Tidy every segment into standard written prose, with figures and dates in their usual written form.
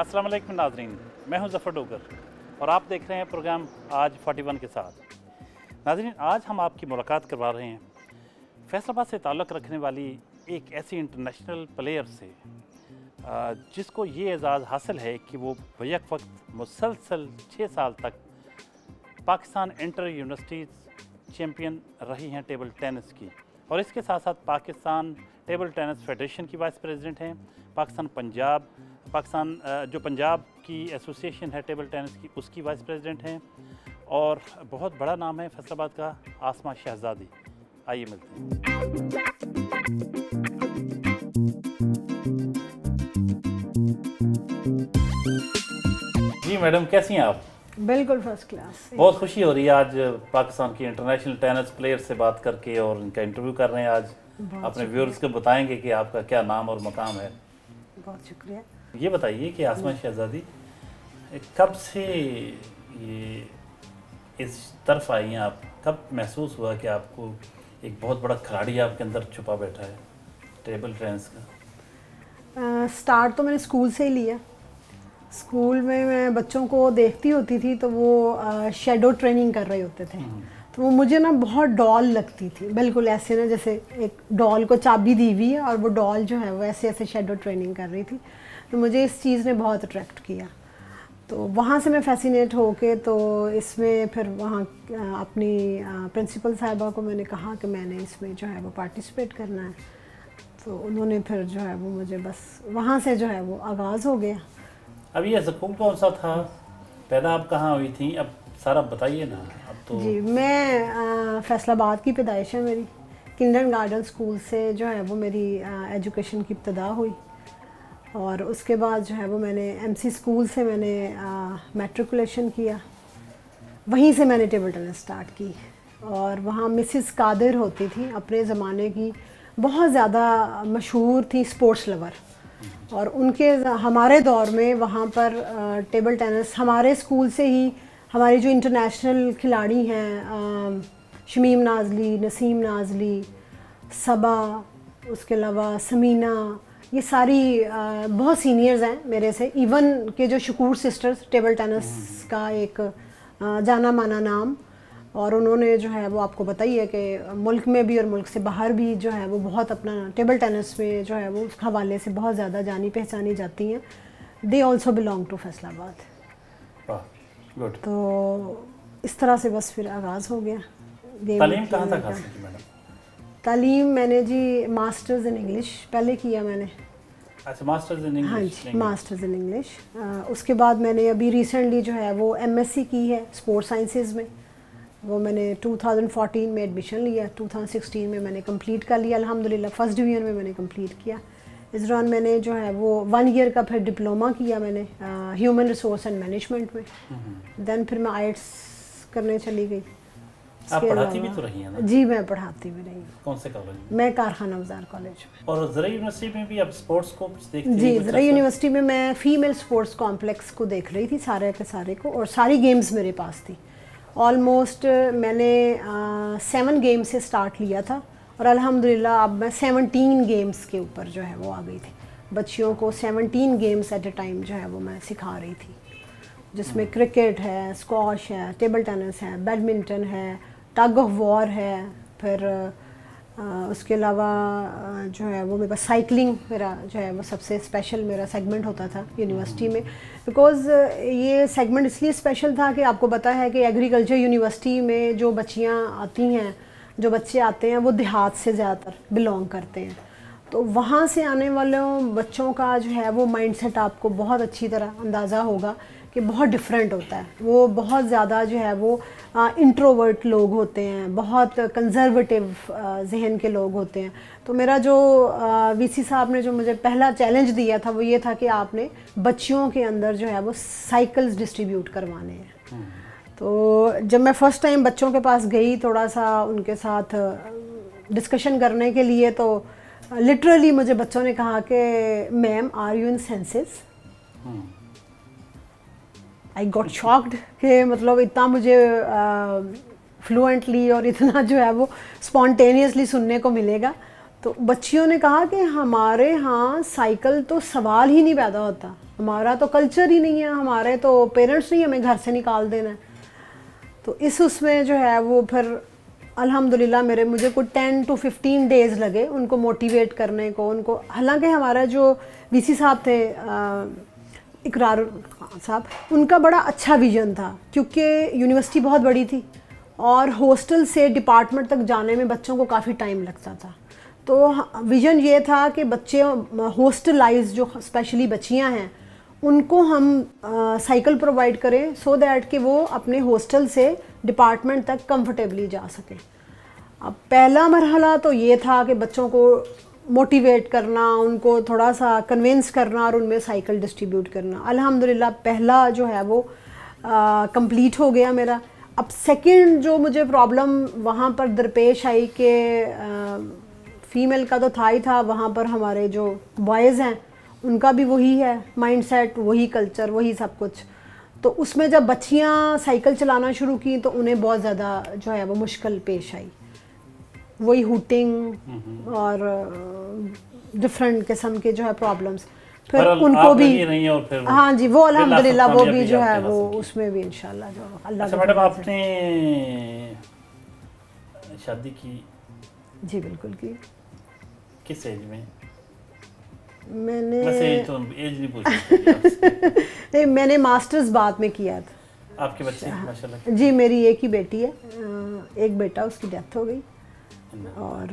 अस्सलाम वालेकुम नाज़रीन, मैं हूं ज़फ़र डोगर और आप देख रहे हैं प्रोग्राम आज 41 के साथ। नाज़रीन, आज हम आपकी मुलाकात करवा रहे हैं फैसलाबाद से ताल्लुक़ रखने वाली एक ऐसी इंटरनेशनल प्लेयर से जिसको ये एज़ाज़ हासिल है कि वो बैक वक्त मुसलसल 6 साल तक पाकिस्तान इंटर यूनिवर्सिटीज़ चैम्पियन रही हैं टेबल टेनिस की, और इसके साथ साथ पाकिस्तान टेबल टेनिस फेडरेशन की वाइस प्रेसिडेंट हैं। पाकिस्तान जो पंजाब की एसोसिएशन है टेबल टेनिस की, उसकी वाइस प्रेसिडेंट हैं, और बहुत बड़ा नाम है फैसलाबाद का, आसमा शहजादी। आइए मिलते हैं। जी मैडम, कैसी हैं आप? बिल्कुल फर्स्ट क्लास। बहुत खुशी हो रही है आज पाकिस्तान की इंटरनेशनल टेनिस प्लेयर से बात करके, और उनका इंटरव्यू कर रहे हैं आज। अपने व्यूअर्स को बताएंगे कि आपका क्या नाम और मकाम है। बहुत शुक्रिया। ये बताइए कि आसमा शहजादी कब से ये इस तरफ आई हैं आप? कब महसूस हुआ कि आपको एक बहुत बड़ा खिलाड़ी आपके अंदर छुपा बैठा है टेबल टेनिस का? स्टार्ट तो मैंने स्कूल से ही लिया। स्कूल में मैं बच्चों को देखती होती थी तो वो शेडो ट्रेनिंग कर रहे होते थे, तो वो मुझे ना बहुत डॉल लगती थी, बिल्कुल ऐसे ना जैसे एक डॉल को चाबी दी हुई है और वो डॉल जो है वो ऐसे ऐसे शेडो ट्रेनिंग कर रही थी। तो मुझे इस चीज़ ने बहुत अट्रैक्ट किया, तो वहाँ से मैं फैसिनेट होके तो इसमें फिर वहाँ अपनी प्रिंसिपल साहिबा को मैंने कहा कि मैंने इसमें जो है वो पार्टिसिपेट करना है, तो उन्होंने फिर जो है वो मुझे बस वहाँ से जो है वो आगाज़ हो गया। अब ये स्कूल कौन सा था? पैदा आप कहाँ हुई थी? अब सारा बताइए ना। अब तो जी, मैं फैसलाबाद की पैदाइश है मेरी। किंडरगार्टन स्कूल से जो है वो मेरी एजुकेशन की इब्तदा हुई, और उसके बाद जो है वो मैंने एमसी स्कूल से मैंने मैट्रिकुलेशन किया। वहीं से मैंने टेबल टेनिस स्टार्ट की, और वहाँ मिसिस कादिर होती थी, अपने ज़माने की बहुत ज़्यादा मशहूर थी स्पोर्ट्स लवर, और उनके हमारे दौर में वहाँ पर टेबल टेनिस हमारे स्कूल से ही हमारे जो इंटरनेशनल खिलाड़ी हैं, शमीम नाजली, नसीम नाजली, सबा, उसके अलावा समीना, ये सारी बहुत सीनियर्स हैं मेरे से। इवन के जो शकूर सिस्टर्स, टेबल टेनिस का एक जाना माना नाम, और उन्होंने जो है वो आपको बताइए है कि मुल्क में भी और मुल्क से बाहर भी जो है वो बहुत अपना टेबल टेनिस में जो है वो उस हवाले से बहुत ज़्यादा जानी पहचानी जाती हैं। They also belong to Faisalabad. Good. तो इस तरह से बस फिर आगाज़ हो गया। तालीम कहाँ तक हासिल की मैडम? तालीम मैंने जी मास्टर्स इन इंग्लिश पहले किया मैंने। अच्छा, मास्टर्स इन इंग्लिश। हाँ जी, मास्टर्स इन इंग्लिश। उसके बाद मैंने अभी रिसेंटली जो है वो एमएससी की है स्पोर्ट्स साइंसेज में। वो मैंने 2014 में एडमिशन लिया, 2016 में मैंने कंप्लीट कर लिया अल्हम्दुलिल्लाह। फर्स्ट डिवीज़न में मैंने कंप्लीट किया। इस दौरान मैंने जो है वो 1 ईयर का फिर डिप्लोमा किया मैंने ह्यूमन रिसोर्स एंड मैनेजमेंट में। देन फिर मैं आईएल्स करने चली गई। आप पढ़ाती भी तो रही हैं ना? जी, मैं पढ़ाती भी रही हूँ। कौन से कॉलेज में? मैं कारखाना बाजार कॉलेज में। और ज़रा यूनिवर्सिटी में भी आप स्पोर्ट्स को देखती हैं? जी, ज़रा यूनिवर्सिटी में मैं फ़ीमेल स्पोर्ट्स कॉम्प्लेक्स को देख रही थी सारे के सारे को, और सारी गेम्स मेरे पास थी। ऑलमोस्ट मैंने 7 गेम से स्टार्ट लिया था, और अल्हम्दुलिल्लाह अब मैं 17 गेम्स के ऊपर जो है वो आ गई थी। बच्चियों को 17 गेम्स एट ए टाइम जो है वो मैं सिखा रही थी, जिसमें क्रिकेट है, स्क्वॉश है, टेबल टेनिस है, बैडमिंटन है, टग ऑफ वॉर है, फिर उसके अलावा जो है वो मेरे पास साइकिलिंग मेरा जो है वो सबसे स्पेशल मेरा सेगमेंट होता था यूनिवर्सिटी में। बिकॉज़ ये सेगमेंट इसलिए स्पेशल था कि आपको पता है कि एग्रीकल्चर यूनिवर्सिटी में जो बच्चियाँ आती हैं, जो बच्चे आते हैं, वो देहात से ज़्यादातर बिलोंग करते हैं। तो वहाँ से आने वालों बच्चों का जो है वो माइंडसेट आपको बहुत अच्छी तरह अंदाज़ा होगा कि बहुत डिफरेंट होता है। वो बहुत ज़्यादा जो है वो इंट्रोवर्ट लोग होते हैं, बहुत कंजर्वेटिव जहन के लोग होते हैं। तो मेरा जो वीसी साहब ने जो मुझे पहला चैलेंज दिया था वो ये था कि आपने बच्चियों के अंदर जो है वो साइकिल्स डिस्ट्रीब्यूट करवाने हैं। तो जब मैं फ़र्स्ट टाइम बच्चों के पास गई थोड़ा सा उनके साथ डिस्कशन करने के लिए, तो लिटरली मुझे बच्चों ने कहा कि ma'am are you in senses? I got shocked कि मतलब इतना मुझे फ्लुएंटली और इतना जो है वो स्पॉन्टेनियसली सुनने को मिलेगा। तो बच्चियों ने कहा कि हमारे यहाँ साइकिल तो सवाल ही नहीं पैदा होता, हमारा तो कल्चर ही नहीं है, हमारे तो पेरेंट्स नहीं हमें घर से निकाल देना। तो इस उसमें जो है वो फिर अल्हम्दुलिल्लाह मुझे कोई 10 to 15 डेज़ लगे उनको मोटिवेट करने को उनको। हालांकि हमारा जो वीसी साहब थे इकरार साहब, उनका बड़ा अच्छा विज़न था क्योंकि यूनिवर्सिटी बहुत बड़ी थी और हॉस्टल से डिपार्टमेंट तक जाने में बच्चों को काफ़ी टाइम लगता था। तो विज़न ये था कि बच्चे हॉस्टलाइज जो स्पेशली बच्चियां हैं उनको हम साइकिल प्रोवाइड करें सो दैट कि वो अपने हॉस्टल से डिपार्टमेंट तक कंफर्टेबली जा सकें। अब पहला मरहला तो ये था कि बच्चों को मोटिवेट करना, उनको थोड़ा सा कन्विंस करना और उनमें साइकिल डिस्ट्रीब्यूट करना। अल्हम्दुलिल्लाह पहला जो है वो कंप्लीट हो गया मेरा। अब सेकंड जो मुझे प्रॉब्लम वहाँ पर दरपेश आई कि फ़ीमेल का तो था ही था, वहाँ पर हमारे जो बॉयज़ हैं उनका भी वही है माइंडसेट, वही कल्चर, वही सब कुछ। तो उसमें जब बच्चियाँ साइकिल चलाना शुरू की तो उन्हें बहुत ज़्यादा जो है वो मुश्किल पेश आई, वही हूटिंग और डिफरेंट किस्म के जो है प्रॉब्लम्स। फिर उनको भी नहीं है और फिर हाँ जी, वो अल्हम्दुलिल्लाह वो भी जो है वो उसमें भी इंशाल्लाह जो अल्लाह। अच्छा मैडम, आपने शादी की? जी बिल्कुल की। किस एज में? मैंने तो एज नहीं पूछी नहीं, मैंने मास्टर्स बाद में किया था। आपके बच्चे माशाल्लाह? जी मेरी एक ही बेटी है, एक बेटा उसकी डेथ हो गई और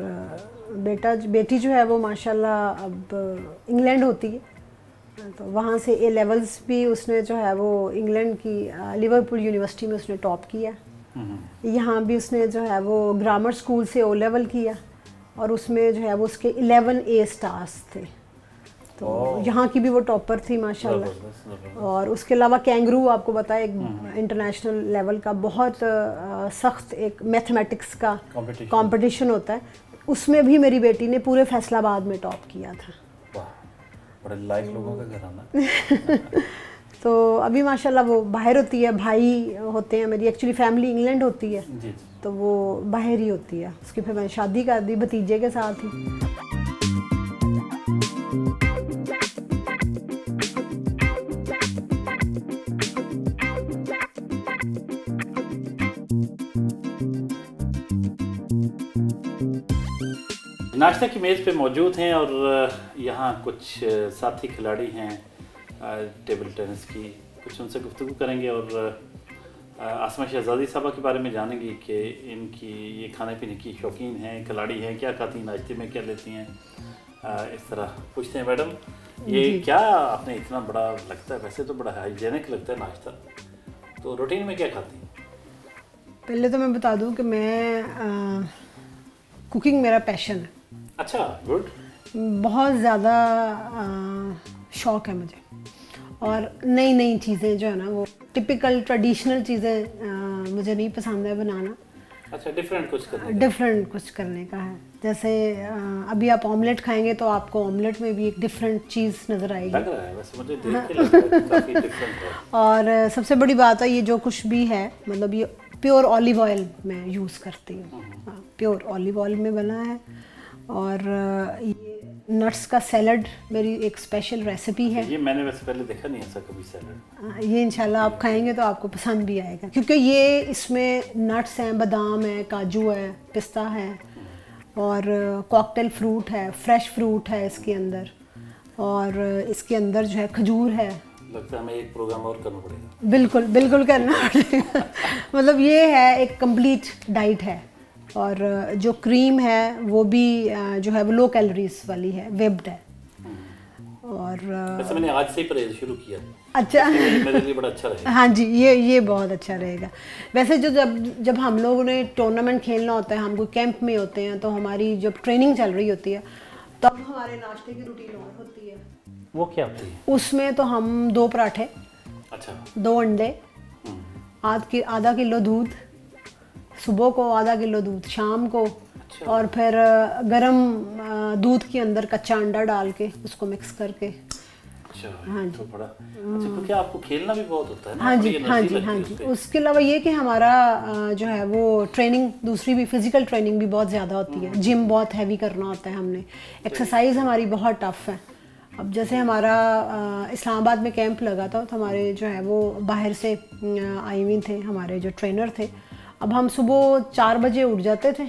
बेटी जो है वो माशाल्लाह अब इंग्लैंड होती है, तो वहाँ से ए लेवल्स भी उसने जो है वो इंग्लैंड की लिवरपूल यूनिवर्सिटी में उसने टॉप किया। यहाँ भी उसने जो है वो ग्रामर स्कूल से ओ लेवल किया और उसमें जो है वो उसके 11 A स्टार्स थे, तो यहाँ की भी वो टॉपर थी माशाल्लाह। और उसके अलावा कैंगरू आपको बताया एक इंटरनेशनल लेवल का बहुत सख्त एक मैथमेटिक्स का कंपटीशन होता है, उसमें भी मेरी बेटी ने पूरे फैसलाबाद में टॉप किया था। बड़े लाइक लोगों का घराना। तो अभी माशाल्लाह वो बाहर होती है, भाई होते हैं, मेरी एक्चुअली फैमिली इंग्लैंड होती है जी। तो वो बाहर ही होती है। उसकी फिर मैंने शादी कर दी भतीजे के साथ ही। नाश्ता की मेज़ पे मौजूद हैं और यहाँ कुछ साथी खिलाड़ी हैं टेबल टेनिस की, कुछ उनसे गुफ्तगू करेंगे और आसमा शहजादी साहबा के बारे में जानेंगे कि इनकी ये खाने पीने की शौकीन हैं, खिलाड़ी हैं, क्या खाती हैं, नाश्ते में क्या लेती हैं, इस तरह पूछते हैं। मैडम ये क्या आपने इतना बड़ा लगता है, वैसे तो बड़ा हाइजेनिक लगता है नाश्ता, तो रूटीन में क्या खाती हैं? पहले तो मैं बता दूं कि मैं कुकिंग मेरा पैशन है। अच्छा, गुड। बहुत ज़्यादा शौक़ है मुझे और नई नई चीज़ें जो है ना वो टिपिकल ट्रेडिशनल चीज़ें मुझे नहीं पसंद है बनाना। अच्छा, डिफरेंट कुछ करने का है। जैसे अभी आप ऑमलेट खाएंगे तो आपको ऑमलेट में भी एक डिफरेंट चीज़ नज़र आएगी। लग रहा है, वैसे मुझे देख के लग रहा है काफ़ी डिफरेंट है। और सबसे बड़ी बात है ये जो कुछ भी है मतलब ये प्योर ऑलिव ऑयल में यूज़ करती हूँ, प्योर ऑलिव ऑयल में बना है। और ये नट्स का सैलड मेरी एक स्पेशल रेसिपी है। ये मैंने वैसे पहले देखा नहीं ऐसा कभी सैलड। ये इंशाल्लाह आप खाएंगे तो आपको पसंद भी आएगा क्योंकि ये इसमें नट्स हैं, बादाम है, काजू है, पिस्ता है और कॉकटेल फ्रूट है, फ्रेश फ्रूट है इसके अंदर, और इसके अंदर जो है खजूर है। लगता है हमें एक प्रोग्राम और करना पड़ेगा। बिल्कुल बिल्कुल करना पड़ेगा। मतलब ये है एक कंप्लीट डाइट है। और जो क्रीम है वो भी जो है वो लो कैलोरीज वाली है, वेब्ड है। और वैसे मैंने आज से ही परहेज शुरू किया। अच्छा, मेरे लिए बड़ा अच्छा रहेगा। हाँ जी, ये बहुत अच्छा रहेगा। वैसे जो जब हम लोगों ने टूर्नामेंट खेलना होता है, हम कोई कैंप में होते हैं तो हमारी जब ट्रेनिंग चल रही होती है तब हमारे नाश्ते की रूटीन और होती है। वो क्या होती है? उसमें तो हम 2 पराठे, अच्छा, 2 अंडे, आधा किलो दूध, सुबह को आधा किलो दूध, शाम को। अच्छा। और फिर गरम दूध के अंदर कच्चा अंडा डाल के उसको मिक्स करके। अच्छा, हाँ जी। तो बड़ा अच्छा, क्योंकि आपको खेलना भी बहुत होता है ना। हाँ जी, हाँ जी, हाँ जी। उसके अलावा ये कि हमारा जो है वो ट्रेनिंग दूसरी भी फिजिकल ट्रेनिंग भी बहुत ज़्यादा होती है। जिम बहुत हैवी करना होता है हमने, एक्सरसाइज हमारी बहुत टफ है अब जैसे हमारा इस्लामाबाद में कैंप लगा था, तो हमारे जो है वो बाहर से आई हुई थे हमारे जो ट्रेनर थे। अब हम सुबह 4 बजे उठ जाते थे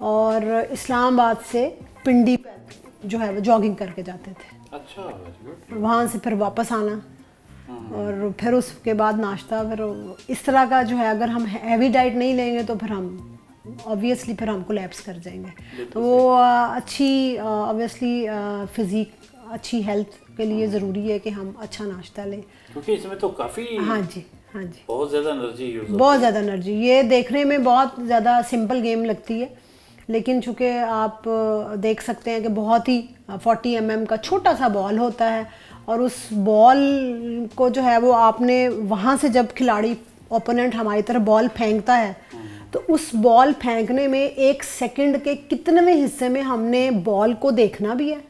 और इस्लामाबाद से पिंडी जो है वो जॉगिंग करके जाते थे। अच्छा, वहाँ से फिर वापस आना और फिर उसके बाद नाश्ता। फिर इस तरह का जो है, अगर हम हैवी डाइट नहीं लेंगे तो फिर हम ऑब्वियसली फिर हम कोलैप्स कर जाएंगे। तो वो अच्छी ऑब्वियसली फिज़िक, अच्छी हेल्थ के लिए ज़रूरी है कि हम अच्छा नाश्ता लें, क्योंकि इसमें तो काफ़ी हाँ जी बहुत ज़्यादा एनर्जी यूज़, बहुत ज़्यादा एनर्जी। ये देखने में बहुत ज़्यादा सिंपल गेम लगती है, लेकिन चूँकि आप देख सकते हैं कि बहुत ही 40 mm का छोटा सा बॉल होता है, और उस बॉल को जो है वो आपने वहाँ से जब खिलाड़ी ओपोनेंट हमारी तरफ बॉल फेंकता है, तो उस बॉल फेंकने में 1 सेकंड के कितनेवें हिस्से में हमने बॉल को देखना भी है,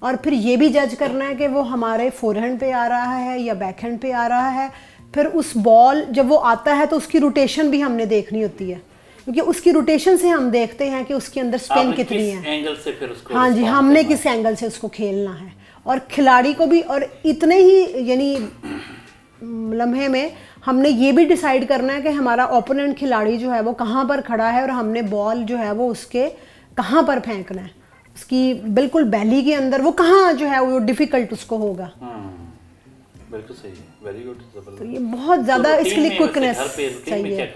और फिर ये भी जज करना है कि वो हमारे फोरहैंड पे आ रहा है या बैकहैंड पे आ रहा है। फिर उस बॉल जब वो आता है तो उसकी रोटेशन भी हमने देखनी होती है, क्योंकि उसकी रोटेशन से हम देखते हैं कि उसके अंदर स्पिन कितनी है। एंगल से फिर उसको, हाँ जी, हमने किस एंगल से उसको खेलना है, और खिलाड़ी को भी। और इतने ही यानी लम्हे में हमने ये भी डिसाइड करना है कि हमारा ओपोनेंट खिलाड़ी जो है वो कहाँ पर खड़ा है, और हमने बॉल जो है वो उसके कहाँ पर फेंकना है, उसकी बिल्कुल बैली के अंदर वो कहाँ जो है वो डिफ़िकल्ट उसको होगा। बिल्कुल सही है, वेरी गुड। तो ये बहुत ज़्यादा इसके लिए क्विकनेस चाहिए।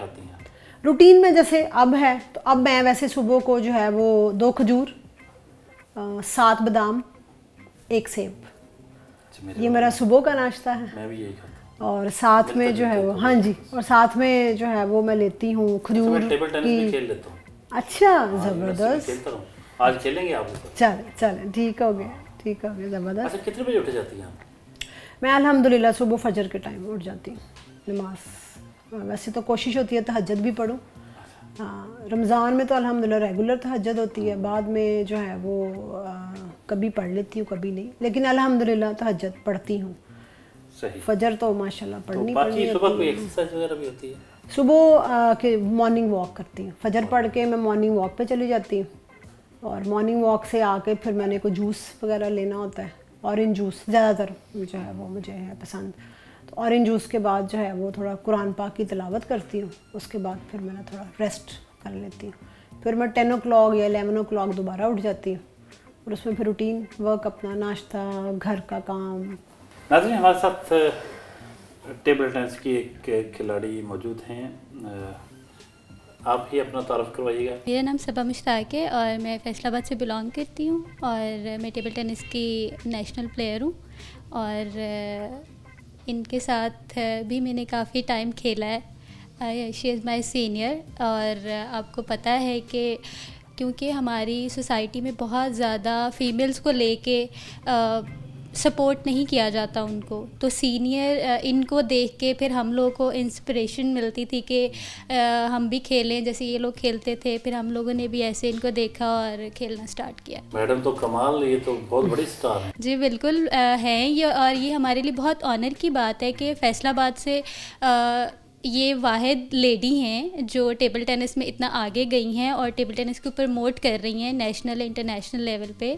रूटीन में जैसे अब है, तो अब मैं वैसे सुबह को जो है वो 2 खजूर, 7 बादाम, 1 सेब, ये मेरा सुबह का नाश्ता है। मैं भी यही खाता हूं। और साथ में जो है वो, हाँ जी, और साथ में जो है वो मैं लेती हूँ खजूर की। टेबल टेनिस भी खेल लेता हूँ। अच्छा, ज़बरदस्त। आज खेलेंगे आप? चले ठीक हो गया, ज़बरदस्त। अच्छा, कितने बजे उठ जाती हैं आप? मैं अल्हम्दुलिल्लाह सुबह फजर के टाइम उठ जाती हूँ। नमाज वैसे तो कोशिश होती है तहज्जुद भी पढूं, हाँ, रमज़ान में तो अल्हम्दुलिल्लाह रेगुलर तहज्जुद होती है, बाद में जो है वो कभी पढ़ लेती हूँ कभी नहीं, लेकिन अल्हम्दुलिल्लाह तहज्जुद पढ़ती हूँ। सही। फजर तो माशाल्लाह पढ़नी पड़ती है। सुबह कोई एक्सरसाइज वगैरह भी होती है? सुबह के मॉर्निंग वॉक करती हूँ, फजर पढ़ के मैं मॉर्निंग वॉक पे चली जाती हूँ, और मॉर्निंग वॉक से आके फिर मैंने कोई जूस वगैरह लेना होता है, ऑरेंज जूस ज़्यादातर जो है वो मुझे है पसंद। तो ऑरेंज जूस के बाद जो है वो थोड़ा कुरान पाक की तिलावत करती हूँ, उसके बाद फिर मैं थोड़ा रेस्ट कर लेती हूँ। फिर मैं 10 o'clock या 11 o'clock दोबारा उठ जाती हूँ, और उसमें फिर रूटीन वर्क, अपना नाश्ता, घर का काम। नाज़रीन, हमारे साथ टेबल टेनिस की एक खिलाड़ी मौजूद हैं, आप ही अपना तारुफ करवाइएगा। मेरा नाम सबा मुश्ताक है और मैं फैसलाबाद से बिलोंग करती हूँ, और मैं टेबल टेनिस की नेशनल प्लेयर हूँ, और इनके साथ भी मैंने काफ़ी टाइम खेला है। शी इज़ माई सीनियर, और आपको पता है कि क्योंकि हमारी सोसाइटी में बहुत ज़्यादा फीमेल्स को लेके सपोर्ट नहीं किया जाता उनको, तो सीनियर इनको देख के फिर हम लोगों को इंस्पिरेशन मिलती थी कि हम भी खेलें जैसे ये लोग खेलते थे। फिर हम लोगों ने भी ऐसे इनको देखा और खेलना स्टार्ट किया। मैडम तो कमाल, ये तो बहुत बड़ी स्टार है। जी बिल्कुल हैं ये, और ये हमारे लिए बहुत ऑनर की बात है कि फैसलाबाद से ये वाहिद लेडी हैं जो टेबल टेनिस में इतना आगे गई हैं और टेबल टेनिस को प्रमोट कर रही हैं नेशनल इंटरनेशनल लेवल पे,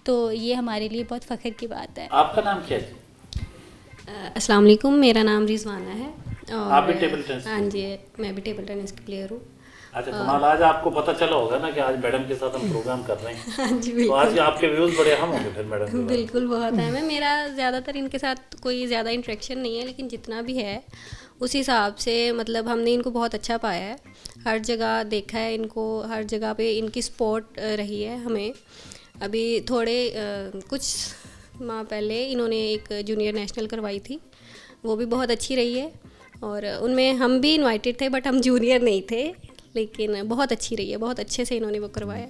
तो ये हमारे लिए बहुत फ़ख्र की बात है। आपका नाम क्या है? अस्सलाम वालेकुम, मेरा नाम रिजवाना है। और आप भी टेबल टेनिस? हाँ जी, मैं भी टेबल टेनिस की प्लेयर हूँ। अच्छा, कमाल। आज आपको पता चला होगा ना कि आज मैडम के साथ हम प्रोग्राम कर रहे हैं। हाँ जी बिल्कुल। तो आज आपके व्यूज़ बड़े अहम होंगे फिर मैडम के। बिल्कुल, बहुत अहम है। मेरा ज़्यादातर इनके साथ कोई ज़्यादा इंटरेक्शन नहीं है, लेकिन जितना भी है उस हिसाब से मतलब हमने इनको बहुत अच्छा पाया है। हर जगह देखा है इनको, हर जगह पे इनकी सपोर्ट रही है हमें। अभी थोड़े कुछ माह पहले इन्होंने एक जूनियर नेशनल करवाई थी, वो भी बहुत अच्छी रही है, और उनमें हम भी इनवाइटेड थे बट हम जूनियर नहीं थे, लेकिन बहुत अच्छी रही है, बहुत अच्छे से इन्होंने वो करवाया।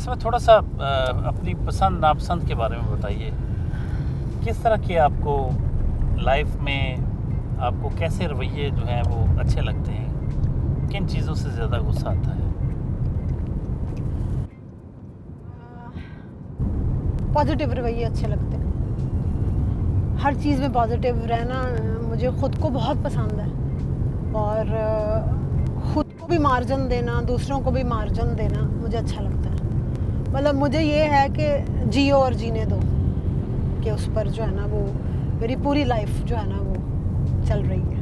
में थोड़ा सा अपनी पसंद नापसंद के बारे में बताइए। किस तरह के आपको लाइफ में आपको कैसे रवैये जो हैं वो अच्छे लगते हैं, किन चीज़ों से ज़्यादा गुस्सा आता है? पॉजिटिव रवैये अच्छे लगते हैं। हर चीज़ में पॉजिटिव रहना मुझे ख़ुद को बहुत पसंद है, और ख़ुद को भी मार्जिन देना, दूसरों को भी मार्जिन देना मुझे अच्छा लगता है। मतलब मुझे ये है कि जियो और जीने दो, कि उस पर जो है ना वो मेरी पूरी लाइफ जो है ना वो चल रही है।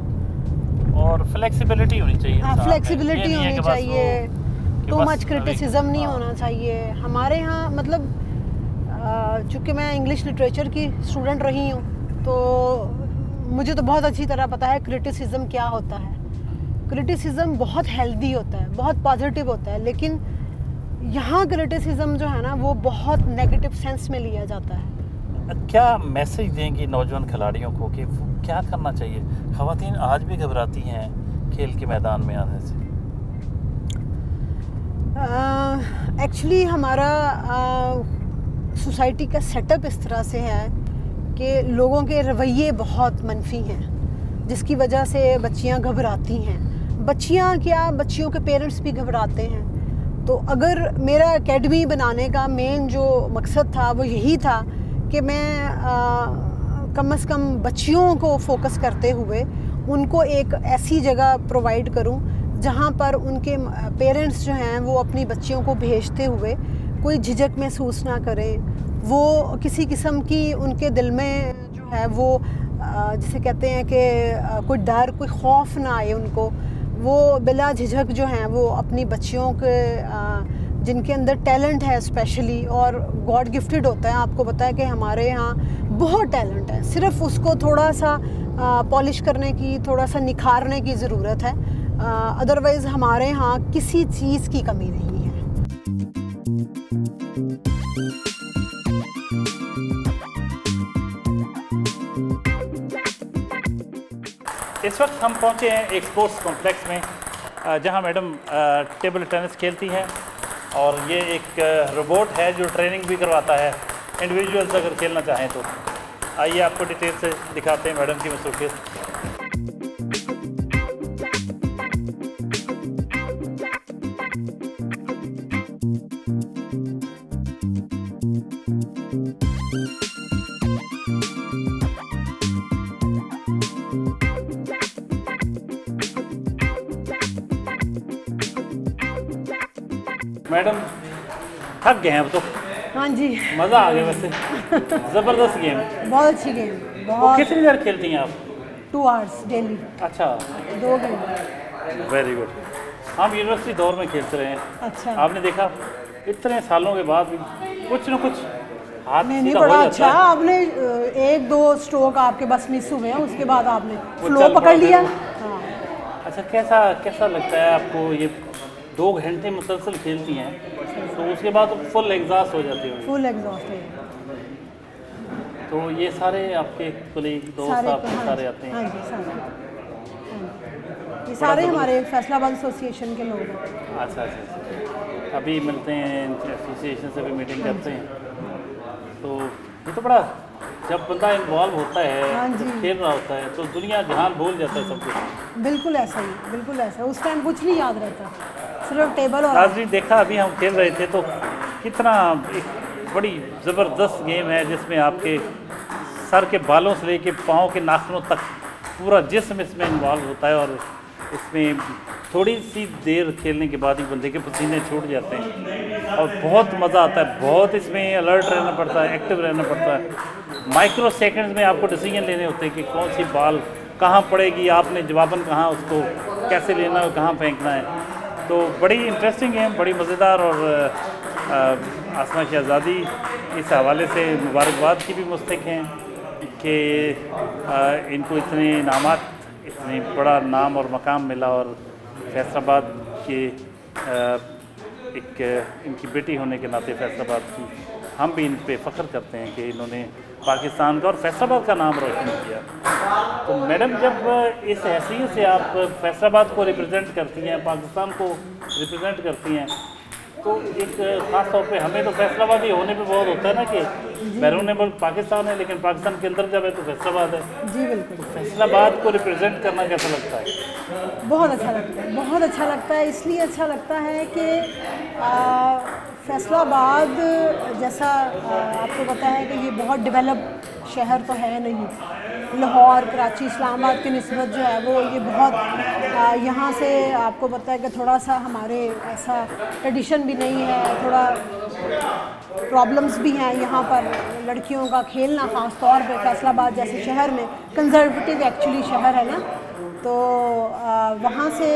और फ्लेक्सिबिलिटी होनी चाहिए। हाँ, फ्लेक्सिबिलिटी होनी चाहिए, टू मच क्रिटिसिज्म नहीं होना चाहिए। हमारे यहाँ मतलब चूँकि मैं इंग्लिश लिटरेचर की स्टूडेंट रही हूँ, तो मुझे तो बहुत अच्छी तरह पता है क्रिटिसिज्म क्या होता है। क्रिटिसिज्म बहुत हेल्दी होता है, बहुत पॉजिटिव होता है, लेकिन यहाँ क्रिटिसिज्म जो है ना वो बहुत नेगेटिव सेंस में लिया जाता है। क्या मैसेज देंगी नौजवान खिलाड़ियों को कि वो क्या करना चाहिए? ख़वातीन आज भी घबराती हैं खेल के मैदान में आने से। एक्चुअली हमारा सोसाइटी का सेटअप इस तरह से है कि लोगों के रवैये बहुत मनफी हैं, जिसकी वजह से बच्चियां घबराती हैं। बच्चियां क्या, बच्चियों के पेरेंट्स भी घबराते हैं। तो अगर मेरा एकेडमी बनाने का मेन जो मकसद था वो यही था कि मैं कम से कम बच्चियों को फोकस करते हुए उनको एक ऐसी जगह प्रोवाइड करूं जहां पर उनके पेरेंट्स जो हैं वो अपनी बच्चियों को भेजते हुए कोई झिझक महसूस ना करें, वो किसी किस्म की उनके दिल में जो है वो जिसे कहते हैं कि कोई डर, कोई खौफ ना आए उनको। वो बिला झिझक जो हैं वो अपनी बच्चियों के जिनके अंदर टैलेंट है स्पेशली, और गॉड गिफ्टेड होता है, आपको पता है कि हमारे यहाँ बहुत टैलेंट है, सिर्फ उसको थोड़ा सा पॉलिश करने की, थोड़ा सा निखारने की ज़रूरत है। अदरवाइज़ हमारे यहाँ किसी चीज़ की कमी नहीं है। इस वक्त हम पहुंचे हैं एक स्पोर्ट्स कॉम्प्लेक्स में, जहां मैडम टेबल टेनिस खेलती हैं, और ये एक रोबोट है जो ट्रेनिंग भी करवाता है इंडिविजुअल्स अगर खेलना चाहें तो। आइए आपको डिटेल से दिखाते हैं मैडम की मसरूफियत। मैडम थक गए हैं अब तो। हाँ जी, मज़ा आ गया वैसे। ज़बरदस्त गेम, बहुत अच्छी गेम। बहुत। कितनी देर खेलती हैं आप? 2 आवर्स डेली। अच्छा, 2 घंटे। Very good. हम यूनिवर्सिटी दौर में खेलते रहे हैं। अच्छा, आपने देखा इतने सालों के बाद भी कुछ न कुछ हाथ नहीं बड़ा अच्छा। आपने 1-2 स्ट्रोक आपके बस मिस हुए हैं, उसके बाद आपने फ्लो पकड़ लिया। हाँ। अच्छा, कैसा लगता है आपको? ये 2 घंटे मुसलसल खेलती हैं तो उसके बाद फुल एग्जॉस्ट हो जाती है। फुल एग्जॉस्ट है। तो ये सारे आपके कलीग दोस्त आपके सारे आते हैं? हाँ जी, सारे। ये सारे हमारे फैसलाबाद एसोसिएशन के लोग हैं। अच्छा, अभी मिलते हैं, एसोसिएशन से भी मीटिंग करते हैं। तो ये तो बड़ा, जब बंदा इन्वॉल्व होता है, जब खेल रहा होता है, तो दुनिया जहान भूल जाता है सब कुछ। बिल्कुल ऐसा ही, बिल्कुल ऐसा। उस टाइम कुछ नहीं याद रहता, सिर्फ टेबल और। आज भी देखा, अभी हम खेल रहे थे तो कितना एक बड़ी ज़बरदस्त गेम है जिसमें आपके सर के बालों से लेके पाँव के नाखूनों तक पूरा जिस्म इसमें इन्वॉल्व होता है, और इसमें थोड़ी सी देर खेलने के बाद ही बंदे के पसीने छूट जाते हैं और बहुत मज़ा आता है। बहुत इसमें अलर्ट रहना पड़ता है, एक्टिव रहना पड़ता है। माइक्रो सेकंड्स में आपको डिसीजन लेने होते हैं कि कौन सी बॉल कहाँ पड़ेगी, आपने जवाबन कहाँ उसको कैसे लेना है, कहाँ फेंकना है। तो बड़ी इंटरेस्टिंग गेम, बड़ी मज़ेदार। और आसमा शहज़ादी इस हवाले से मुबारकबाद की भी मुस्तहिक हैं कि इनको इतने इनामात, इतनी बड़ा नाम और मकाम मिला, और फैसलाबाद के एक इनकी बेटी होने के नाते फैसलाबाद की हम भी इन पे फ़ख्र करते हैं कि इन्होंने पाकिस्तान का और फैसलाबाद का नाम रोशन किया। तो मैडम, जब इस हैसियत से आप फैसलाबाद को रिप्रेजेंट करती हैं, पाकिस्तान को रिप्रेजेंट करती हैं, तो एक ख़ास तौर पे हमें तो फैसलाबादी होने पे बहुत होता है ना कि बैरून मुल्क पाकिस्तान है, लेकिन पाकिस्तान के अंदर जब है तो फैसलाबाद है। जी बिल्कुल। तो फैसलाबाद को रिप्रेजेंट करना कैसा लगता है? बहुत अच्छा लगता है, बहुत अच्छा लगता है। इसलिए अच्छा लगता है कि फैसलाबाद जैसा आपको पता है कि ये बहुत डेवलप शहर तो है नहीं। लाहौर, कराची, इस्लामाबाद की निस्बत जो है वो ये बहुत यहाँ से आपको पता है कि थोड़ा सा हमारे ऐसा ट्रेडिशन भी नहीं है, थोड़ा प्रॉब्लम्स भी हैं यहाँ पर लड़कियों का खेलना, ख़ास तौर पे फैसलाबाद जैसे शहर में कंजर्वेटिव एक्चुअली शहर है ना, तो वहाँ से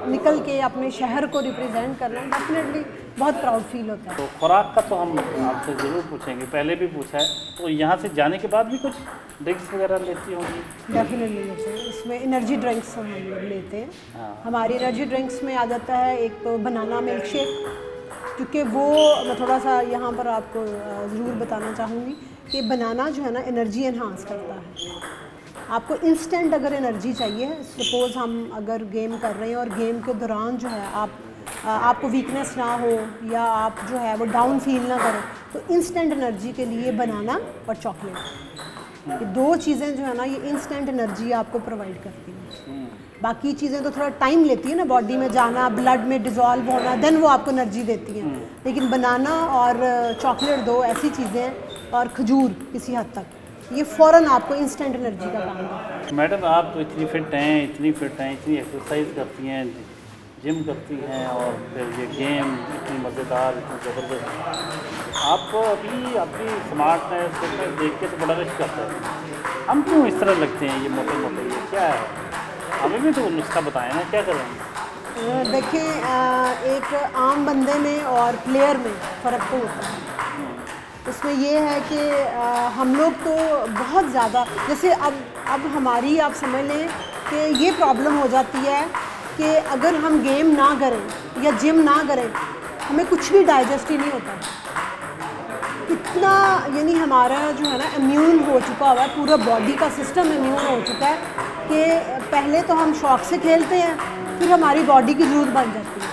निकल के अपने शहर को रिप्रेजेंट करना डेफिनेटली बहुत प्राउड फील होता है। तो खुराक का तो हम आपसे ज़रूर पूछेंगे, पहले भी पूछा है, तो यहाँ से जाने के बाद भी कुछ ड्रिंक्स वगैरह लेती होंगी? डेफिनेटली लेते हैं, इसमें एनर्जी ड्रिंक्स हम लोग लेते हैं। हाँ। हमारी एनर्जी ड्रिंक्स में आ जाता है एक तो बनाना मिल्क शेक, क्योंकि वो मैं थोड़ा सा यहाँ पर आपको ज़रूर बताना चाहूँगी कि बनाना जो है ना एनर्जी इन्हांस करता है। आपको इंस्टेंट अगर एनर्जी चाहिए, सपोज़ हम अगर गेम कर रहे हैं और गेम के दौरान जो है आपको वीकनेस ना हो या आप जो है वो डाउन फील ना करें, तो इंस्टेंट एनर्जी के लिए बनाना और चॉकलेट, ये दो चीज़ें जो है ना ये इंस्टेंट एनर्जी आपको प्रोवाइड करती हैं। बाकी चीज़ें तो थोड़ा टाइम लेती है ना, बॉडी में जाना, ब्लड में डिज़ोल्व होना, देन वो आपको एनर्जी देती हैं। लेकिन बनाना और चॉकलेट दो ऐसी चीज़ें, और खजूर किसी हद तक, ये फ़ौरन आपको इंस्टेंट एनर्जी का काम है। मैडम, आप तो इतनी फिट हैं, इतनी एक्सरसाइज करती हैं, जिम करती हैं, और फिर ये गेम इतनी मज़ेदार, इतनी ज़बरदस्त। आप अभी अपनी स्मार्टनेस देख के तो बड़ा रश करता है। हम क्यों इस तरह लगते हैं ये मोटे मोटे, ये क्या है? हमें भी तो नुस्खा बताएं ना, क्या करें? देखें, एक आम बंदे में और प्लेयर में फ़र्क तो होता है। उसमें ये है कि हम लोग तो बहुत ज़्यादा, जैसे अब हमारी आप समझ लें कि ये प्रॉब्लम हो जाती है कि अगर हम गेम ना करें या जिम ना करें, हमें कुछ भी डाइजेस्ट ही नहीं होता। इतना यानी हमारा जो है ना इम्यून हो चुका हुआ है, पूरा बॉडी का सिस्टम इम्यून हो चुका है कि पहले तो हम शौक से खेलते हैं, फिर हमारी बॉडी की ज़रूरत बन जाती है।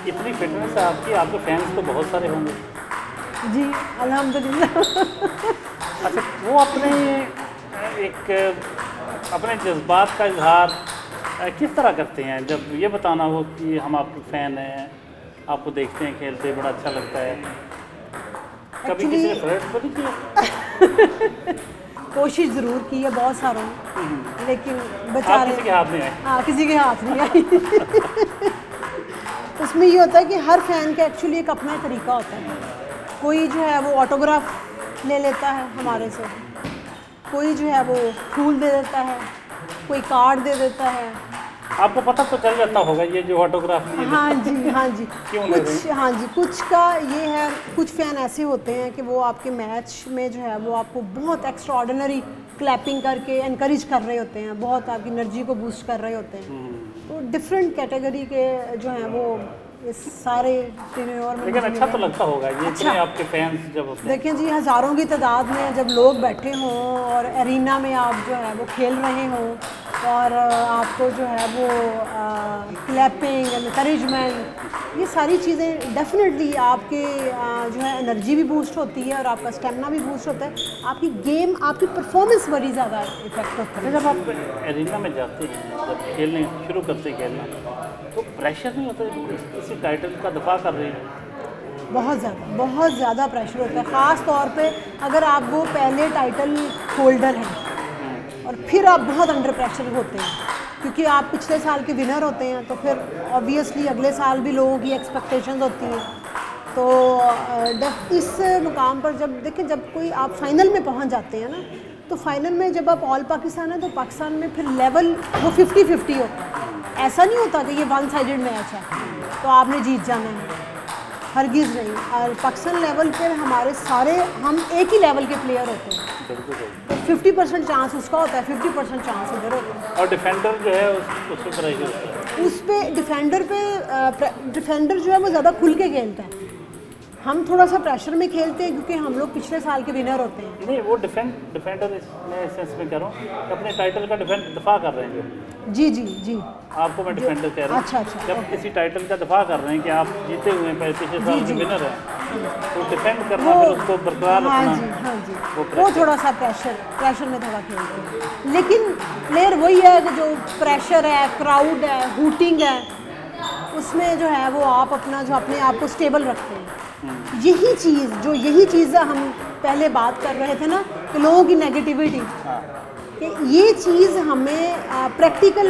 इतनी फिटनेस है आपकी, आपके फैंस तो बहुत सारे होंगे। जी अल्हम्दुलिल्लाह। अच्छा, वो अपने जज्बात का इजहार किस तरह करते हैं? जब ये बताना हो कि हम आपके फ़ैन हैं, आपको देखते हैं खेलते, बड़ा अच्छा लगता है, कभी किसी ने फ्लर्ट तो नहीं किया? कोशिश ज़रूर की है बहुत सारों ने, लेकिन बेचारे किसी के हाथ नहीं आए। हाँ, किसी के हाथ नहीं आई। उसमें ये होता है कि हर फ़ैन का एक्चुअली एक अपना तरीका होता है। कोई जो है वो ऑटोग्राफ ले लेता है हमारे से, कोई जो है वो फूल दे देता है, कोई कार्ड दे देता है। आपको पता तो चल जाता होगा ये जो ऑटोग्राफ लिए? हाँ जी, हाँ जी। क्यों कुछ, हाँ जी, कुछ का ये है, कुछ फ़ैन ऐसे होते हैं कि वो आपके मैच में जो है वो आपको बहुत एक्स्ट्रा ऑर्डिनरी क्लैपिंग करके इनकरेज कर रहे होते हैं, बहुत आपकी एनर्जी को बूस्ट कर रहे होते हैं। तो डिफरेंट कैटेगरी के जो हैं वो इस सारे टेन्योर में। लेकिन अच्छा तो लगता होगा ये अच्छा, आपके फैंस जब होते हैं। देखें जी, हज़ारों की तादाद में जब लोग बैठे हों और एरिना में आप जो है वो खेल रहे हों और आपको जो है वो क्लैपिंग, इनकरेजमेंट, ये सारी चीज़ें डेफिनेटली आपके जो है एनर्जी भी बूस्ट होती है और आपका स्टेमिना भी बूस्ट होता है, आपकी गेम, आपकी परफॉर्मेंस बड़ी ज़्यादा इफेक्ट होती है। जब आप एरिना में जाते हैं, जब खेलने शुरू करते हैं खेलना, तो प्रेशर नहीं होता किसी टाइटल का दफा कर रहे हैं? बहुत ज़्यादा प्रेशर होता है, ख़ास तौर पे अगर आप वो पहले टाइटल होल्डर हैं और फिर आप बहुत अंडर प्रेशर होते हैं, क्योंकि आप पिछले साल के विनर होते हैं, तो फिर ऑब्वियसली अगले साल भी लोगों की एक्सपेक्टेशंस होती हैं। तो इस मुकाम पर जब देखें, जब कोई आप फाइनल में पहुंच जाते हैं ना, तो फाइनल में जब आप ऑल पाकिस्तान है तो पाकिस्तान में फिर लेवल वो 50-50 होता है। ऐसा नहीं होता कि ये वन साइडेड मैच है तो आपने जीत जाना है, हरगिज़ नहीं। और पाकिस्तान लेवल पर हमारे सारे हम एक ही लेवल के प्लेयर होते हैं, तो 50% चांस उसका होता है, 50% चांस इधर होता है। और डिफेंडर जो है उसको प्राइस होता है, उस पे डिफेंडर जो है वो ज़्यादा खुल के खेलता है, हम थोड़ा सा प्रेशर में खेलते हैं क्योंकि हम लोग पिछले साल के विनर होते हैं। नहीं, वो डिफेंडर मैं सेंस में कह रहा हूँ कि अपने टाइटल का दफा कर रहे हैं जो। जी जी जी, आपको मैं डिफेंडर कह रहा हूँ। अच्छा। जब किसी टाइटल का दफा कर रहे हैं कि आप जीते हुए हैं, पिछले साल के विनर हैं, तो डिफेंड करना, फिर उसको बरकरार रखना, हाँ जी, वो थोड़ा सा प्रेशर में थोड़ा खेलते हैं। लेकिन प्लेयर वही है कि जो प्रेशर है, क्राउड है, हूटिंग है, उसमें जो है वो आप अपना जो अपने आप को स्टेबल रखते हैं। यही चीज़ हम पहले बात कर रहे थे ना कि लोगों की नेगेटिविटी, कि ये चीज़ हमें प्रैक्टिकल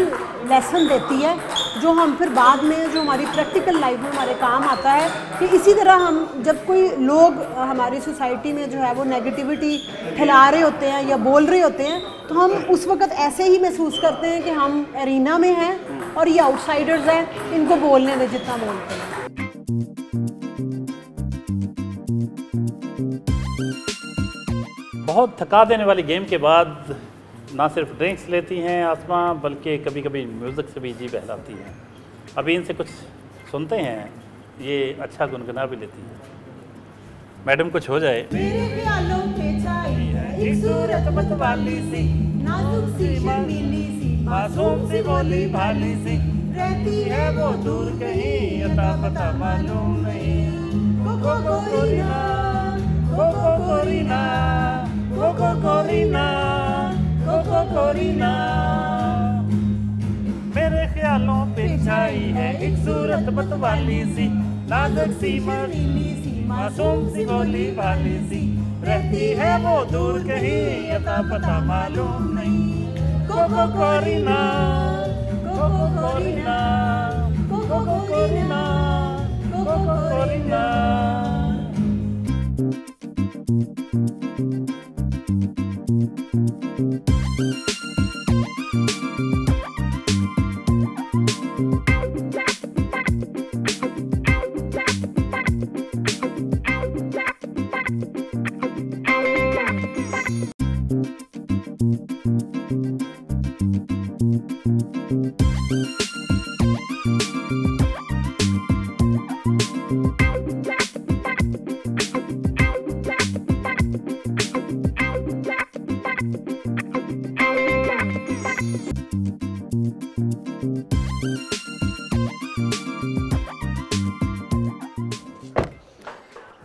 लेसन देती है, जो हम फिर बाद में जो हमारी प्रैक्टिकल लाइफ में हमारे काम आता है। कि इसी तरह हम जब कोई लोग हमारी सोसाइटी में जो है वो नेगेटिविटी फैला रहे होते हैं या बोल रहे होते हैं, तो हम उस वक्त ऐसे ही महसूस करते हैं कि हम एरिना में हैं और ये आउटसाइडर्स हैं, इनको बोलने दें जितना बोलते हैं। बहुत थका देने वाली गेम के बाद ना सिर्फ ड्रिंक्स लेती हैं आसमा, बल्कि कभी कभी म्यूज़िक से भी जी बहलाती हैं। अभी इनसे कुछ सुनते हैं, ये अच्छा गुनगुना भी लेती हैं। मैडम कुछ हो जाए। मेरे ख्यालों पे छाई है एक सूरत मतवाली सी, नाजुक सी शर्मीली सी, मासूम सी भोली भाली सी, रहती है वो दूर कहीं, अता पता मालूम नहीं। कोको कोरिना, कोको कोरिना, कोको कोरिना, कोको कोरिना। मेरे ख्यालों पे छाई है एक सूरत मतवाली सी, नाजुक सी मासूम सी भोली भाली सी, रहती है वो दूर कहीं, अता पता मालूम नहीं। कोको कोरिना, कोको कोरिना, कोको कोरिना, कोको कोरिना।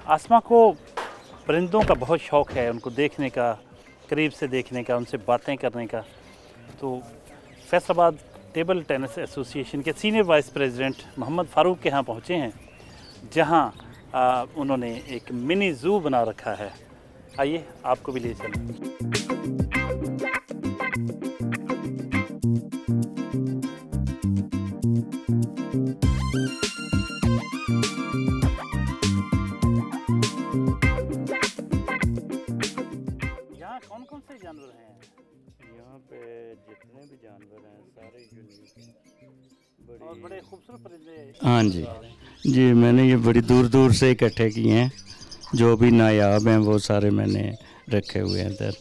आसमा को परिंदों का बहुत शौक़ है, उनको देखने का, करीब से देखने का, उनसे बातें करने का। तो फैसलाबाद टेबल टेनिस एसोसिएशन के senior vice president Mohammad Farooq के यहाँ पहुँचे हैं, जहाँ उन्होंने एक मिनी ज़ू बना रखा है। आइए आपको भी ले चलें। कौन से जानवर हैं यहाँ पे? जितने भी जानवर हैं सारे यूनिक और बड़े खूबसूरत परिंदे। हाँ जी, मैंने ये बड़ी दूर दूर से इकट्ठे किए हैं, जो भी नायाब हैं वो सारे मैंने रखे हुए हैं इधर।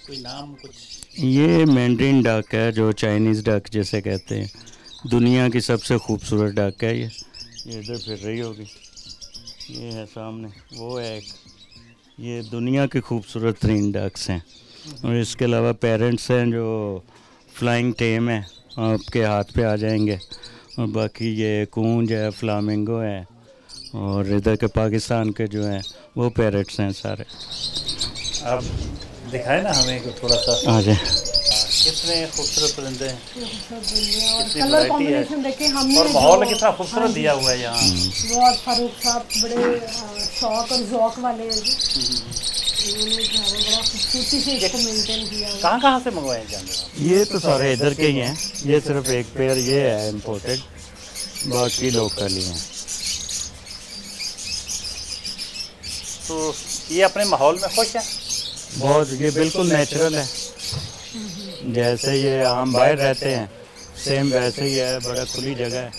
कोई नाम कुछ? ये मैंड्रिन डक है, जो चाइनीज़ डक जिसे कहते हैं, दुनिया की सबसे खूबसूरत डक है। ये इधर फिर रही होगी, ये है सामने, वो है एक, ये दुनिया के खूबसूरत 3 डक्स हैं। और इसके अलावा पेरेंट्स हैं जो फ्लाइंग टेम है, आपके हाथ पे आ जाएंगे। और बाकी ये कूंज है, फ्लामिंगो है, और इधर के पाकिस्तान के जो हैं वो पैरट्स हैं सारे। आप दिखाए ना हमें थोड़ा सा। आ जाए। कितने खूबसूरत परिंदे हैं, और कलर कॉम्बिनेशन देखें हमने, और माहौल कितना खूबसूरत दिया हुआ है यहाँ। बहुत फारूक साहब बड़े शौक और ज़ौक वाले हैं जी, उन्होंने जो है वो बड़ा खूबसूरती से इसको मेंटेन किया है। कहाँ से मंगवाए हैं जानवर? ये तो सारे इधर के ही हैं, ये सिर्फ एक पेयर ये है इम्पोर्टेड, बाकी लोकल ही हैं। तो ये अपने माहौल में खुश हैं बहुत, ये बिल्कुल नेचुरल है, जैसे ये हम बाहर रहते हैं सेम वैसे ही है, बड़ा खुली जगह है।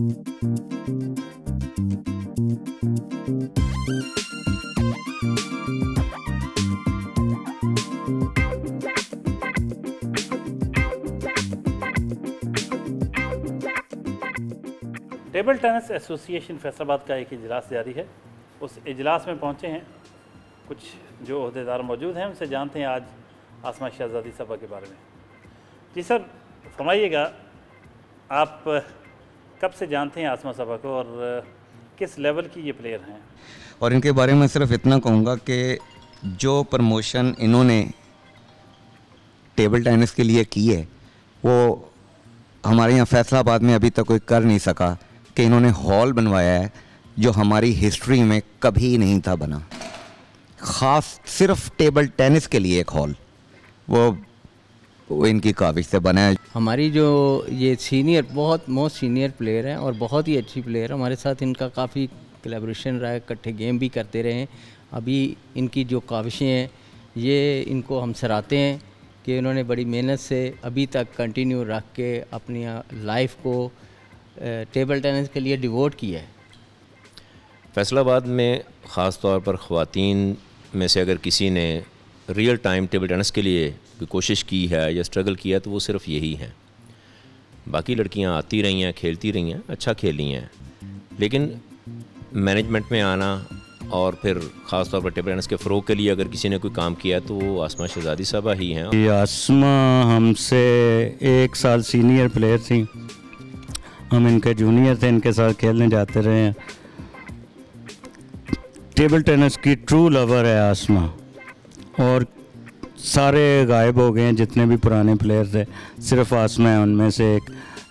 टेबल टेनिस एसोसिएशन फैसलाबाद का एक इजलास जारी है। उस इजलास में पहुंचे हैं कुछ जो अहदेदार मौजूद हैं, उनसे जानते हैं आज आसमा शहजादी साहबा के बारे में। जी सर, फरमाइएगा, आप कब से जानते हैं आसमा साहबा को और किस लेवल की ये प्लेयर हैं? और इनके बारे में सिर्फ इतना कहूँगा कि जो प्रमोशन इन्होंने टेबल टेनिस के लिए की है वो हमारे यहाँ फैसलाबाद में अभी तक कोई कर नहीं सका। कि इन्होंने हॉल बनवाया है जो हमारी हिस्ट्री में कभी नहीं था बना, ख़ास सिर्फ टेबल टेनिस के लिए एक हॉल, वो इनकी काविश से बना है। हमारी जो ये सीनियर बहुत मोस्ट सीनियर प्लेयर हैं और बहुत ही अच्छी प्लेयर, हमारे साथ इनका काफ़ी कोलैबोरेशन रहा है, इकट्ठे गेम भी करते रहे हैं। अभी इनकी जो काविशें हैं ये इनको हम सराहते हैं कि इन्होंने बड़ी मेहनत से अभी तक कंटिन्यू रख के अपनी लाइफ को टेबल टेनिस के लिए डिवोट किया है। फैसलाबाद में ख़ास तौर पर ख़वातीन में से अगर किसी ने रियल टाइम टेबल टेनिस के लिए कोई कोशिश की है या स्ट्रगल किया है तो वो सिर्फ यही हैं। बाकी लड़कियां आती रही हैं, खेलती रही हैं, अच्छा खेली हैं, लेकिन मैनेजमेंट में आना और फिर ख़ास तौर पर टेबल टेनिस के फ़रोग के लिए अगर किसी ने कोई काम किया है तो वो आसमा शहजादी साहबा ही हैं। ये आसमा हमसे 1 साल सीनियर प्लेयर थी, हम इनके जूनियर थे, इनके साथ खेलने जाते रहे हैं। टेबल टेनिस की ट्रू लवर है आसमा, और सारे गायब हो गए हैं जितने भी पुराने प्लेयर थे, सिर्फ आसमा है उनमें से एक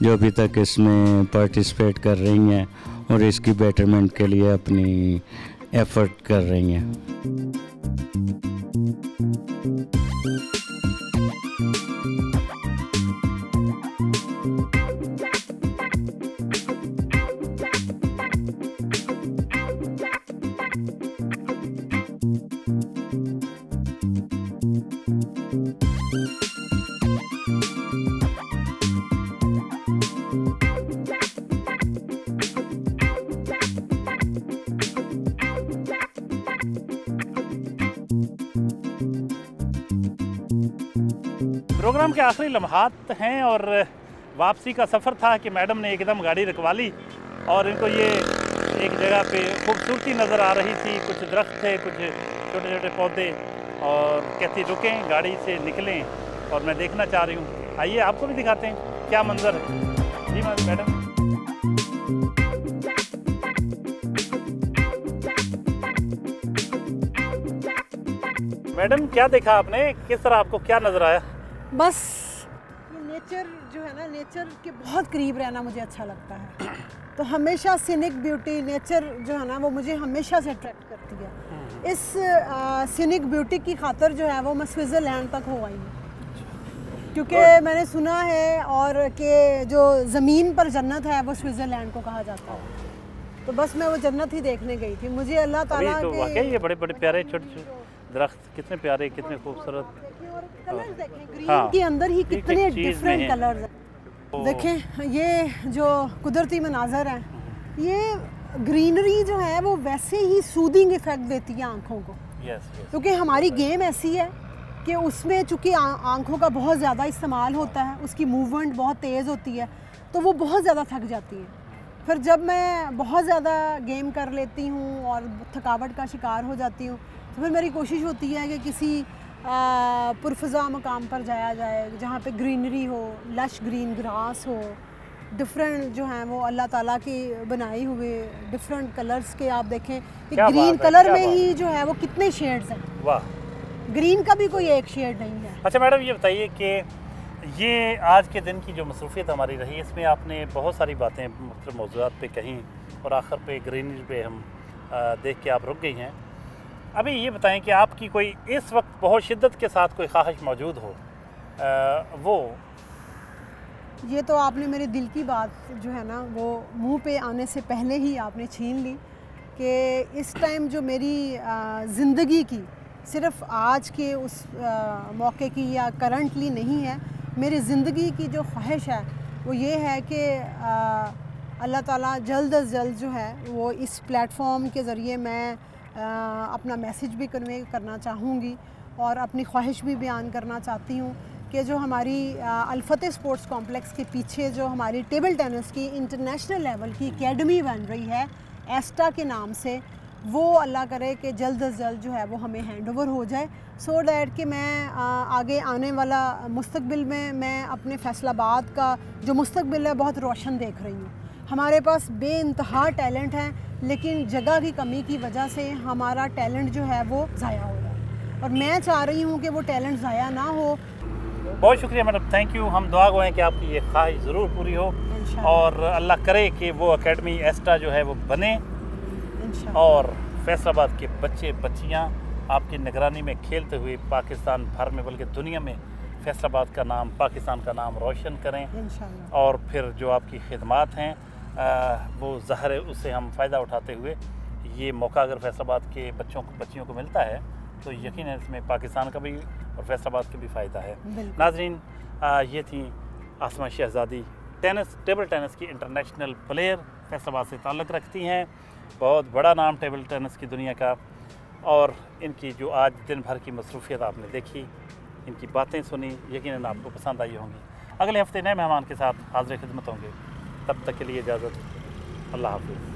जो अभी तक इसमें पार्टिसिपेट कर रही हैं और इसकी बेटरमेंट के लिए अपनी एफर्ट कर रही हैं। प्रोग्राम के आखिरी लम्हात हैं और वापसी का सफ़र था कि मैडम ने एकदम गाड़ी रुकवा ली और इनको ये एक जगह पे खूबसूरती नज़र आ रही थी, कुछ दरख्त थे, कुछ छोटे छोटे पौधे, और कहती रुकें, गाड़ी से निकलें, और मैं देखना चाह रही हूँ। आइए आपको भी दिखाते हैं क्या मंजर है। जी मैडम। मैडम क्या देखा आपने, किस तरह आपको क्या नज़र आया? बस ये नेचर जो है ना, नेचर के बहुत करीब रहना मुझे अच्छा लगता है। तो हमेशा सीनिक ब्यूटी, नेचर जो है ना वो मुझे हमेशा से अट्रैक्ट करती है। इस सीनिक ब्यूटी की खातर जो है वो मैं स्विट्ज़रलैंड तक हो आई हूँ, क्योंकि मैंने सुना है और कि जो ज़मीन पर जन्नत है वो स्विट्ज़रलैंड को कहा जाता है। तो बस मैं वो जन्नत ही देखने गई थी। मुझे अल्लाह ताला तो वाकई ये बड़े बड़े प्यारे छोटे छोटे दरख्त, कितने प्यारे, कितने खूबसूरत, कलर्स देखें, ग्रीन के अंदर ही कितने डिफरेंट कलर्स हैं। देखें ये जो कुदरती मनाजर हैं, ये ग्रीनरी जो है वो वैसे ही सूदिंग इफेक्ट देती है आँखों को, क्योंकि हमारी गेम ऐसी है कि उसमें चूँकि आँखों का बहुत ज़्यादा इस्तेमाल होता है, उसकी मूवमेंट बहुत तेज़ होती है, तो वो बहुत ज़्यादा थक जाती है। फिर जब मैं बहुत ज़्यादा गेम कर लेती हूँ और थकावट का शिकार हो जाती हूँ, तो फिर मेरी कोशिश होती है कि किसी पुरफ़ज़ा मकाम पर जाया जाए जहाँ पे ग्रीनरी हो, लश ग्रीन ग्रास हो, डिफरेंट जो हैं वो अल्लाह ताला की बनाई हुए डिफरेंट कलर्स के। आप देखें कि ग्रीन कलर में ही जो है वो कितने शेड्स हैं। वाह, ग्रीन का भी कोई एक शेड नहीं है। अच्छा मैडम, ये बताइए कि ये आज के दिन की जो मसरूफियत हमारी रही, इसमें आपने बहुत सारी बातें मुख्तलिफ मौज़ूआत पे कहीं और आखिर पे ग्रीनरी पे हम देख के आप रुक गई हैं। अभी ये बताएं कि आपकी कोई इस वक्त बहुत शिद्दत के साथ कोई ख्वाहिश मौजूद हो, वो? ये तो आपने मेरे दिल की बात जो है ना वो मुंह पे आने से पहले ही आपने छीन ली कि इस टाइम जो मेरी ज़िंदगी की सिर्फ आज के उस मौके की या करंटली नहीं है, मेरी ज़िंदगी की जो ख्वाहिश है वो ये है कि अल्लाह ताला जल्द अज जल्द जो है वो इस प्लेटफॉर्म के ज़रिए मैं अपना मैसेज भी कन्वे करना चाहूँगी और अपनी ख्वाहिश भी बयान करना चाहती हूँ कि जो हमारी अल-फतेह स्पोर्ट्स कॉम्प्लेक्स के पीछे जो हमारी टेबल टेनिस की इंटरनेशनल लेवल की एकेडमी बन रही है एस्टा के नाम से, वो अल्लाह करे कि जल्द अज जल्द जो है वो हमें हैंड ओवर हो जाए, सो डैट कि मैं आगे आने वाला मुस्तकबिल में मैं अपने फैसलाबाद का जो मुस्तकबिल है बहुत रोशन देख रही हूँ। हमारे पास बेइंतहा टैलेंट है, लेकिन जगह की कमी की वजह से हमारा टैलेंट जो है वो ज़ाया हो रहा है और मैं चाह रही हूँ कि वो टैलेंट ज़ाया ना हो। बहुत शुक्रिया मैडम, थैंक यू। हम दुआ गो हैं कि आपकी ये ख्वाहिश ज़रूर पूरी हो और अल्लाह करे कि वो एकेडमी एस्टा जो है वो बने और फैसलाबाद के बच्चे बच्चियाँ आपकी निगरानी में खेलते हुए पाकिस्तान भर में बल्कि दुनिया में फैसलाबाद का नाम, पाकिस्तान का नाम रोशन करें और फिर जो आपकी खिदमात हैं वो ज़ाहिर है उससे हम फ़ायदा उठाते हुए ये मौका अगर फैसलाबाद के बच्चियों को मिलता है तो यकीनन इसमें पाकिस्तान का भी और फैसलाबाद का भी फ़ायदा है। नाज़रीन, ये थी आसमा शहज़ादी, टेबल टेनिस की इंटरनेशनल प्लेयर, फैसलाबाद से ताल्लुक़ रखती हैं, बहुत बड़ा नाम टेबल टेनिस की दुनिया का, और इनकी जो आज दिन भर की मसरूफ़ियत आपने देखी, इनकी बातें सुनी, यकीनन आपको पसंद आई होंगी। अगले हफ्ते नए मेहमान के साथ हाज़िर खिदमत होंगे, तब तक के लिए इजाज़त, अल्लाह हाफ़िज़।